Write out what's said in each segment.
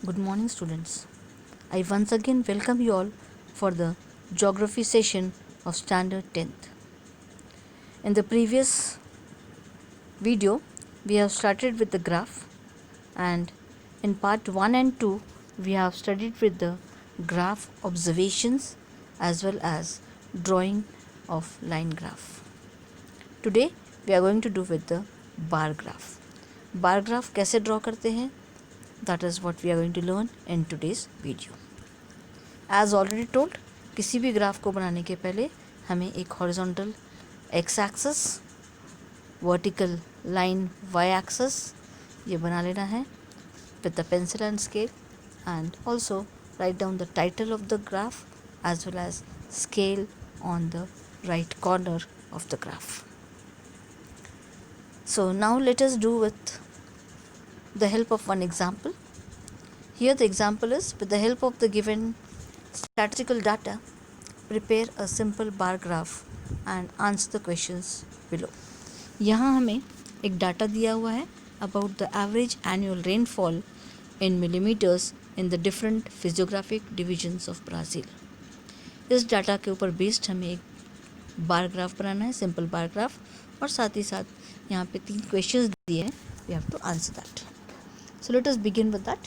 Good morning, students. I once again welcome you all for the geography session of Standard 10th. In the previous video, we have started with the graph, and in part 1 and 2, we have studied with the graph observations as well as drawing of line graph. Today, we are going to do with the bar graph. Bar graph कैसे draw करते हैं? That is what we are going to learn in today's video. As already told, किसी भी graph को बनाने के पहले हमें एक horizontal X axis, vertical line Y axis ये बना लेना है with the pencil and scale, and also write down the title of the graph as well as scale on the right corner of the graph. So now let us do with the help of one example. Here the example is, with the help of the given statistical data, prepare a simple bar graph and answer the questions below. यहाँ हमें एक data दिया हुआ है about the average annual rainfall in millimeters in the different physiographic divisions of Brazil. इस data के ऊपर based हमें एक बार ग्राफ बनाना है, सिंपल बार ग्राफ, और साथ ही साथ यहाँ पे 3 क्वेश्चंस दिए हैं, we have to answer that. So let us begin with that.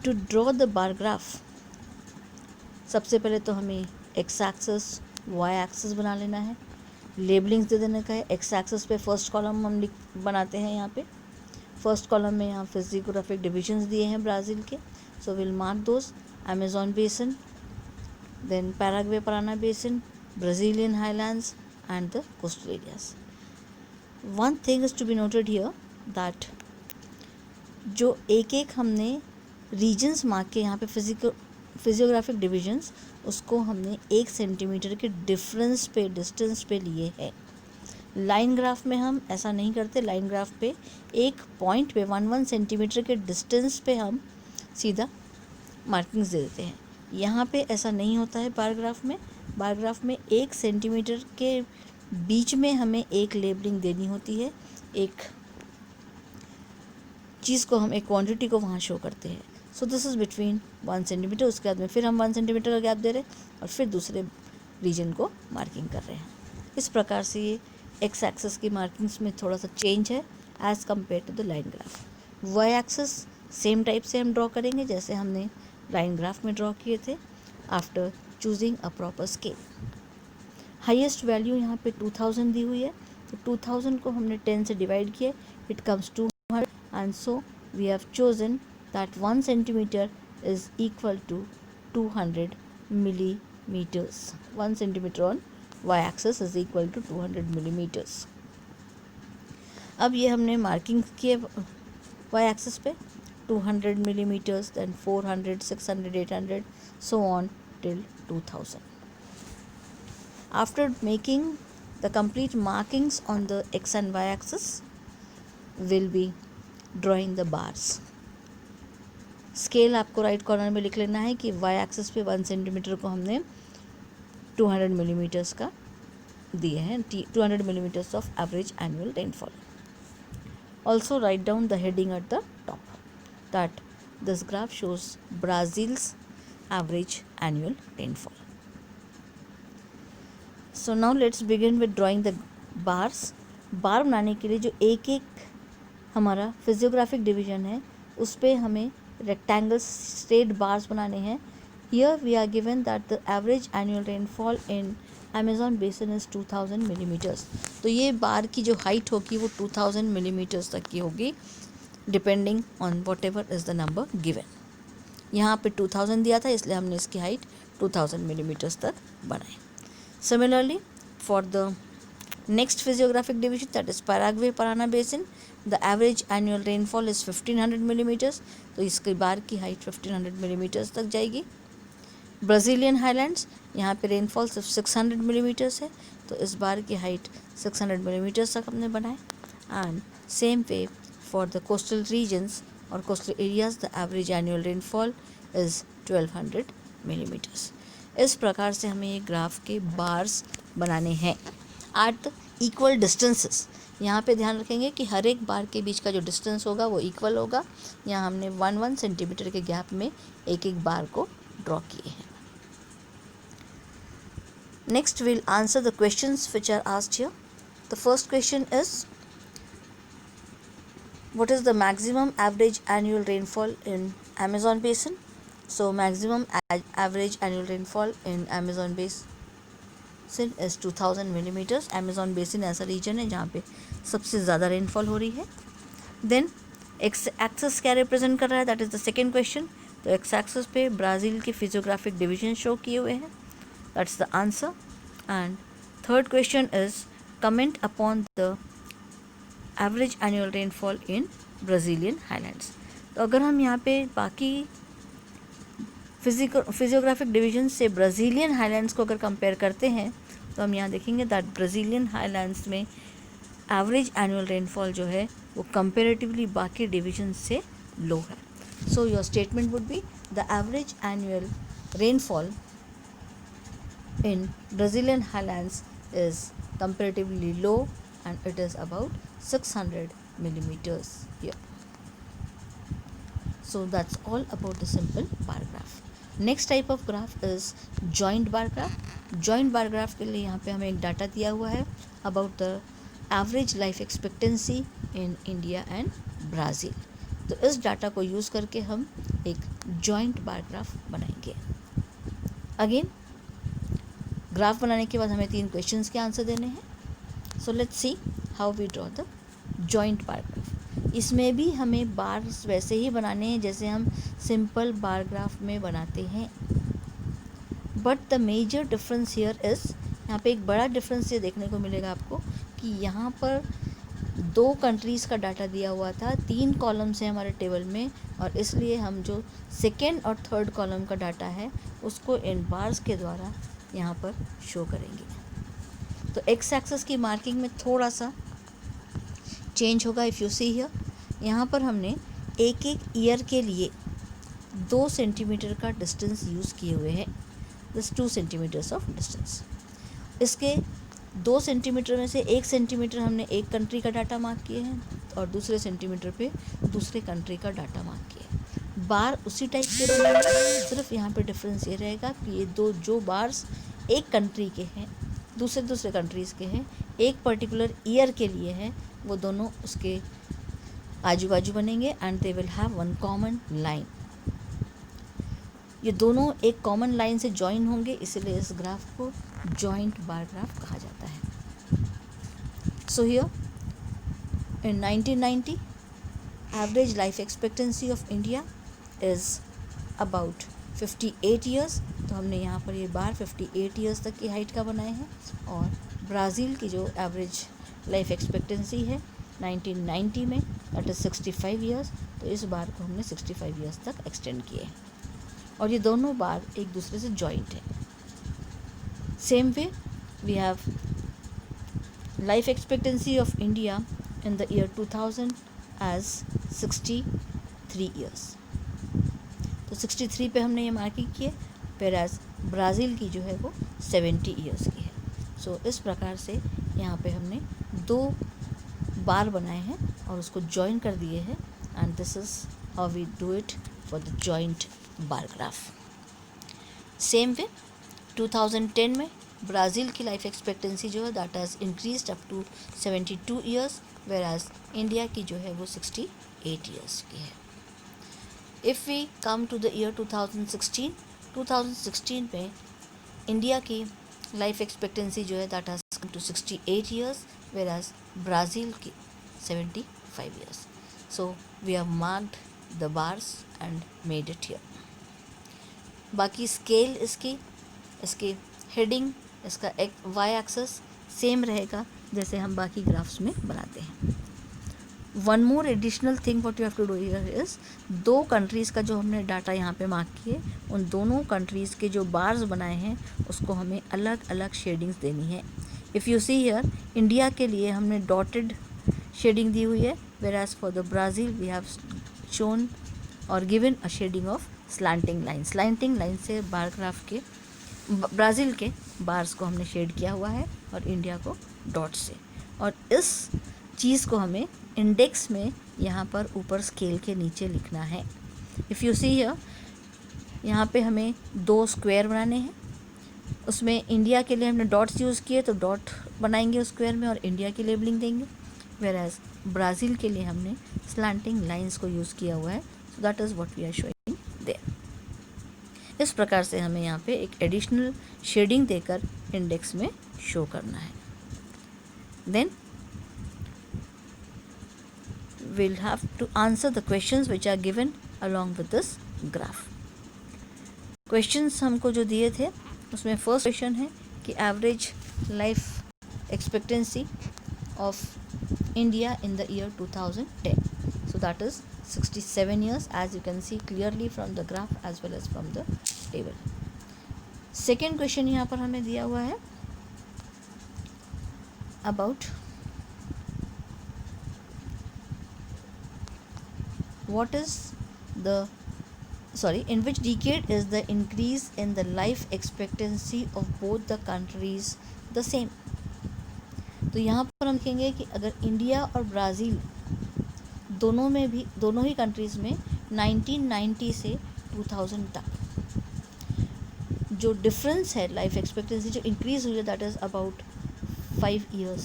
To draw the bar graph, सबसे पहले तो हमें एक्स एक्सिस वाई एक्सिस बना लेना है, लेबलिंग्स दे देने का है. एक्स एक्सिस पे फर्स्ट कॉलम हम बनाते हैं. यहाँ पे फर्स्ट कॉलम में यहाँ फिजियोग्राफिक डिविजन्स दिए हैं ब्राज़ील के, so will mark those. Amazon basin, then Paraguay Parana basin, Brazilian highlands and the coastal areas. One thing is to be noted here that जो एक एक हमने रीजन्स मार्क के यहाँ पे फिजियोग्राफिक डिविजन्स, उसको हमने 1 सेंटीमीटर के डिफरेंस पे, डिस्टेंस पे लिए हैं. लाइन ग्राफ में हम ऐसा नहीं करते. लाइन ग्राफ पे एक पॉइंट पे 1 सेंटीमीटर के डिस्टेंस पे हम सीधा मार्किंग्स दे देते हैं. यहाँ पे ऐसा नहीं होता है. बार ग्राफ में 1 सेंटीमीटर के बीच में हमें एक लेबलिंग देनी होती है. एक चीज़ को हम, एक क्वांटिटी को वहाँ शो करते हैं. So this is between 1 centimetre. उसके बाद में फिर हम 1 सेंटीमीटर का गैप दे रहे हैं और फिर दूसरे रीजन को मार्किंग कर रहे हैं. इस प्रकार से ये एक्स एक्सिस की मार्किंग्स में थोड़ा सा चेंज है as compare to the line graph. Y axis same type से हम ड्रॉ करेंगे जैसे हमने लाइन ग्राफ में ड्रॉ किए थे, after choosing a proper scale. Highest value यहाँ पे 2000 दी हुई है, तो 2000 को हमने 10 से डिवाइड किया, it comes 200, and so we have chosen that 1 centimeter is equal to 200 millimeters. 1 centimeter on y-axis is equal to 200 millimeters. अब ये हमने मार्किंग किए y-axis पे 200 millimeters, then 400, 600, 800, so on till 2000. After making the complete markings on the x and y-axis, we'll be drawing the bars. Scale आपको right corner में लिख लेना है कि वाई एक्सिस पे 1 सेंटीमीटर को हमने 200 मिलीमीटर्स का दिए हैं, 200 millimeters of average annual rainfall. Also write down the heading at the top that this graph shows Brazil's average annual rainfall. So now let's begin with drawing the bars. Bar बनाने के लिए जो एक एक हमारा फिजियोग्राफिक डिवीजन है उस पर हमें rectangles, straight bars बनाने हैं. Here we are given that the average annual rainfall in Amazon basin is 2000 millimeters. तो ये बार की जो हाइट होगी वो 2000 millimeters तक की होगी, depending on whatever is the number given. यहाँ पे 2000 दिया था इसलिए हमने इसकी हाइट 2000 millimeters तक बनाई. Similarly, for the next physiographic division, that is Paraguay Parana basin, the average annual rainfall is 1500 millimeters. तो इसकी बार की हाइट 1500 millimeters तक जाएगी. ब्राज़ीलियन हाईलैंड्स, यहाँ पे रेनफॉल सिर्फ 600 millimeters है, तो इस बार की हाइट 600 millimeters तक हमने बनाए. And same way for the coastal regions और coastal areas, the average annual rainfall is 1200 millimeters. इस प्रकार से हमें ये ग्राफ के बार्स बनाने हैं एट द इक्वल डिस्टेंसेस. यहाँ पे ध्यान रखेंगे कि हर एक बार के बीच का जो डिस्टेंस होगा वो इक्वल होगा। यहाँ हमने 1 सेंटीमीटर के गैप में एक एक बार को ड्रॉ किए हैं। Next will answer the questions which are asked here. The first question is what is the maximum average annual rainfall in Amazon basin? So maximum average annual rainfall in Amazon basin is 2000 millimeters. Amazon basin ऐसा reason है जहाँ पे सबसे ज़्यादा rainfall हो रही है। Then x access क्या रिप्रेजेंट कर रहा है, that is the second question. तो एक्स एक्सेस पे ब्राज़ील के फिजियोग्राफिक डिवीजन शो किए हुए हैं, that's the answer. And third question is comment upon the average annual rainfall in Brazilian highlands. तो अगर हम यहाँ पे बाकी फिजियोग्राफिक डिवीजन से ब्राज़ीलियन हाईलैंड्स को अगर कंपेयर करते हैं तो हम यहाँ देखेंगे दैट ब्राज़ीलियन हाईलैंड्स में एवरेज एनुअल रेनफॉल जो है वो कंपेरेटिवली बाकी डिवीजन से लो है। So your statement would be the average annual rainfall in Brazilian highlands is comparatively low and it is about 600 millimeters here. So that's all about the simple bar graph. Next type of graph is joint bar graph. Joint bar graph के लिए यहाँ पे हमें एक data दिया हुआ है about the average life expectancy in India and Brazil. तो इस डाटा को यूज़ करके हम एक joint bar graph बनाएंगे। Again ग्राफ बनाने के बाद हमें 3 क्वेश्चंस के आंसर देने हैं। So let's see how we draw the joint bar graph. इसमें भी हमें बार्स वैसे ही बनाने हैं जैसे हम सिंपल बार ग्राफ में बनाते हैं, but the major difference here is, यहाँ पे एक बड़ा डिफरेंस ये देखने को मिलेगा आपको कि यहाँ पर 2 कंट्रीज़ का डाटा दिया हुआ था, 3 कॉलम्स हैं हमारे टेबल में, और इसलिए हम जो सेकेंड और थर्ड कॉलम का डाटा है उसको इन बार्स के द्वारा यहाँ पर शो करेंगे। तो एक्स एक्सेस की मार्किंग में थोड़ा सा चेंज होगा। इफ़ यू सी हियर, यहाँ पर हमने एक एक ईयर के लिए 2 सेंटीमीटर का डिस्टेंस यूज़ किए हुए हैं, दिस 2 सेंटीमीटर्स ऑफ डिस्टेंस। इसके 2 सेंटीमीटर में से 1 सेंटीमीटर हमने एक कंट्री का डाटा मार्क किए हैं और दूसरे सेंटीमीटर पे दूसरे कंट्री का डाटा मार्क किया है। बार उसी टाइप के रहेंगे, सिर्फ यहाँ पे डिफरेंस ये रहेगा कि ये जो बार्स एक कंट्री के हैं दूसरे कंट्रीज़ के हैं, एक पर्टिकुलर ईयर के लिए हैं, वो दोनों उसके आजू बाजू बनेंगे and they will have one common line. ये दोनों एक कॉमन लाइन से जॉइन होंगे, इसलिए इस ग्राफ को जॉइंट बार ग्राफ कहा जाता है। So here in 1990 average life expectancy of India is about 58 years. तो हमने यहाँ पर ये बार 58 ईयर्स तक की हाइट का बनाए हैं, और ब्राज़ील की जो एवरेज लाइफ एक्सपेक्टेंसी है 1990 में दैट इज़ 65 ईयर्स। तो इस बार को हमने 65 ईयर्स तक एक्सटेंड किए हैं, और ये दोनों बार एक दूसरे से जॉइंट है। Same way we have life expectancy of India in the year 2000 as 63 years. तो 63 पे हमने ये मार्किंग किए, फिर एज ब्राज़ील की जो है वो 70 ईयर्स की है। सो इस प्रकार से यहाँ पे हमने 2 बार बनाए हैं और उसको जॉइन कर दिए हैं, and this is how we do it for the joint bar graph. Same way 2010 में ब्राज़ील की लाइफ एक्सपेक्टेंसी जो है that has increased up to 72 years, whereas India की जो है वो 68 ईयर्स की है। If we come to the year 2016 में इंडिया की लाइफ एक्सपेक्टेंसी जो है that has come to 68 years, whereas Brazil की 75 years. So we have marked the bars and made it here. बाकी स्केल इसकी हेडिंग, इसका वाई एक्सेस सेम रहेगा जैसे हम बाकी ग्राफ्स में बनाते हैं। One more additional thing what you have to do here is, 2 countries का जो हमने डाटा यहाँ पे मार्क किए, उन दोनों कंट्रीज़ के जो बार्स बनाए हैं उसको हमें अलग अलग शेडिंग्स देनी है। If you see here, India के लिए हमने डॉटेड शेडिंग दी हुई है, whereas for the Brazil we have shown और given a shading of slanting line. Slanting line से बार ग्राफ के ब्राज़ील के बार्स को हमने शेड किया हुआ है और इंडिया को डॉट से। और इस चीज़ को हमें इंडेक्स में यहाँ पर ऊपर स्केल के नीचे लिखना है। इफ़ यू सी हियर, यहाँ पे हमें 2 स्क्वायर बनाने हैं। उसमें इंडिया के लिए हमने डॉट्स यूज़ किए तो डॉट बनाएंगे उस स्क्वायर में और इंडिया की लेबलिंग देंगे। वेयर एज ब्राज़ील के लिए हमने स्लैंटिंग लाइंस को यूज़ किया हुआ है। So that is what we are showing there. इस प्रकार से हमें यहाँ पे एक एडिशनल शेडिंग देकर इंडेक्स में शो करना है। Then we'll have to answer the questions which are given along with this graph. Questions हमको जो दिए थे उसमें फर्स्ट क्वेश्चन है कि average life expectancy of India in the year 2010. So that is 67 years, as you can see clearly from the graph as well as from the table. Second question यहाँ पर हमें दिया हुआ है about in which decade is the increase in the life expectancy of both the countries the same. तो यहाँ पर हम कहेंगे कि अगर इंडिया और ब्राज़ील दोनों ही कंट्रीज़ में 1990 से 2000 तक जो डिफरेंस है लाइफ एक्सपेक्टेंसी जो इंक्रीज़ हुई है that is about 5 years.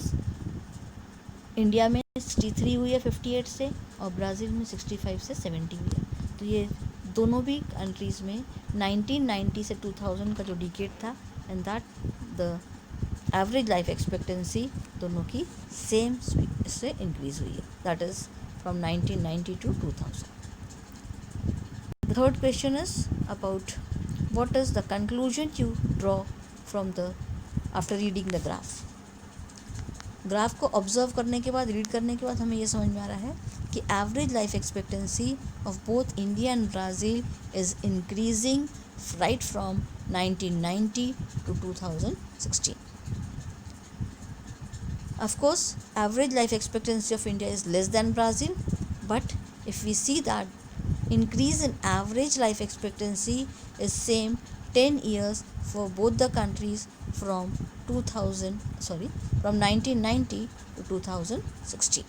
India में 63 हुई है 58 से और ब्राज़ील में 65 से 70 हुई है। तो ये दोनों भी कंट्रीज़ में 1990 से 2000 का जो डिकेड था and that the average life expectancy दोनों की सेम से इंक्रीज़ हुई है, that is from 1990 to 2000. The third question is about what is the conclusion you draw from the after reading the graph. Graph को observe करने के बाद read करने के बाद हमें ये समझ में आ रहा है कि average life expectancy of both India and Brazil is increasing right from 1990 to 2016. Of course, average life expectancy of India is less than Brazil, but if we see that increase in average life expectancy is same 10 years for both the countries from 1990 to 2016.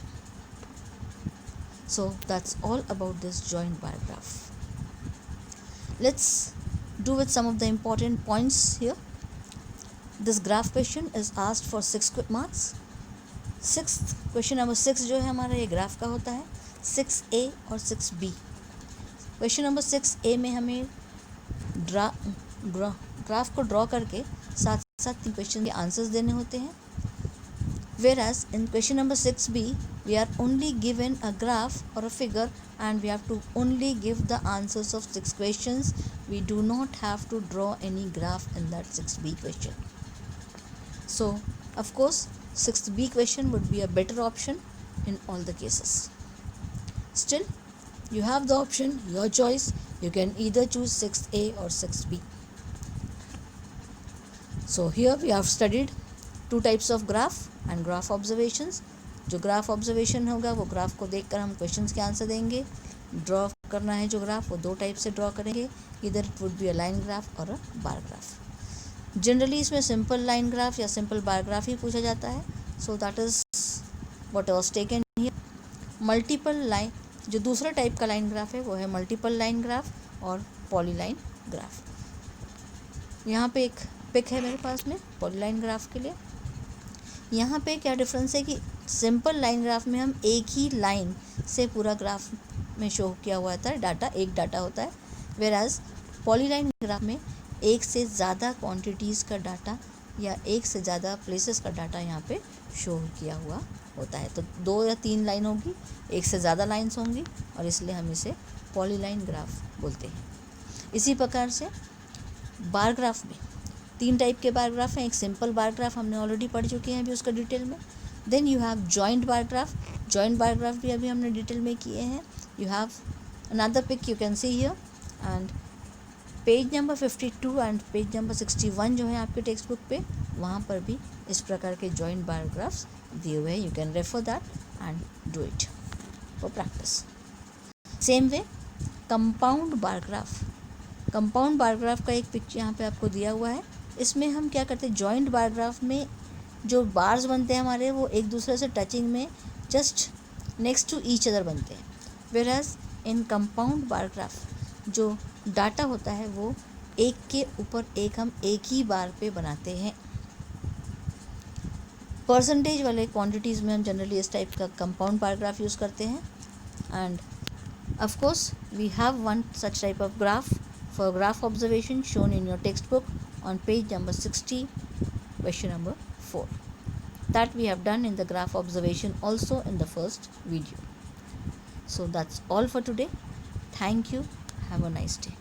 So that's all about this joint bar graph. Let's do with some of the important points here. This graph question is asked for 6 marks. Question number 6 जो है हमारा ये graph का होता है 6A और 6B. Question number 6A में हमें ग्राफ को ड्रॉ करके साथ साथ 3 क्वेश्चन के आंसर्स देने होते हैं. Whereas in question number 6B we are only given a graph or a figure and we have to only give the answers of 6 questions. We do not have to draw any graph in that 6B question. So of course 6B question would be a better option in all the cases. Still, you have the option, your choice. You can either choose 6A or 6B. So here we have studied 2 types of graph and graph observations. जो graph observation होगा वो graph को देखकर हम questions के answer देंगे. Draw करना है जो ग्राफ वो 2 टाइप से ड्रॉ करेंगे. इधर it would be a line graph और अ बार ग्राफ. जनरली इसमें सिंपल लाइन ग्राफ या सिंपल बार ग्राफ ही पूछा जाता है. So that is what was taken here. Multiple line जो दूसरा टाइप का लाइन ग्राफ है वो है मल्टीपल लाइन ग्राफ और पॉलीलाइन ग्राफ. यहाँ पे एक पिक है मेरे पास में पॉलीलाइन ग्राफ के लिए. यहाँ पे क्या डिफरेंस है कि सिंपल लाइन ग्राफ में हम एक ही लाइन से पूरा ग्राफ में शो किया हुआ था डाटा, एक डाटा होता है. वेराज पॉलीलाइन ग्राफ में एक से ज़्यादा क्वांटिटीज़ का डाटा या एक से ज़्यादा प्लेसेस का डाटा यहाँ पे शो किया हुआ होता है. तो 2 या 3 लाइन होगी, एक से ज़्यादा लाइन्स होंगी और इसलिए हम इसे पॉलीलाइन ग्राफ बोलते हैं. इसी प्रकार से बार ग्राफ में 3 टाइप के बार ग्राफ हैं. एक सिंपल बार ग्राफ हमने ऑलरेडी पढ़ चुके हैं अभी उसका डिटेल में. Then you have joint bar graph. Joint bar graph भी अभी हमने डिटेल में किए हैं. You have another pic you can see here and page number 52 and page number 61 जो है आपके टेक्स्ट बुक पे, वहाँ पर भी इस प्रकार के जॉइंट बार ग्राफ्स दिए हुए हैं. You can refer that and do it for practice. Same way compound bar graph. Compound bar graph का एक पिक्चर यहाँ पे आपको दिया हुआ है. इसमें हम क्या करते हैं, जॉइंट बार ग्राफ में जो बार्स बनते हैं हमारे वो एक दूसरे से टचिंग में just next to each other बनते हैं, whereas in compound bar graph जो डाटा होता है वो एक के ऊपर एक हम एक ही बार पे बनाते हैं। परसेंटेज वाले क्वांटिटीज़ में हम जनरली इस टाइप का कंपाउंड बार ग्राफ यूज़ करते हैं। And of course we have one such type of graph for graph observation shown in your text book on page number 60, question number 4, that we have done in the graph observation also in the first video. So that's all for today. Thank you. Have a nice day.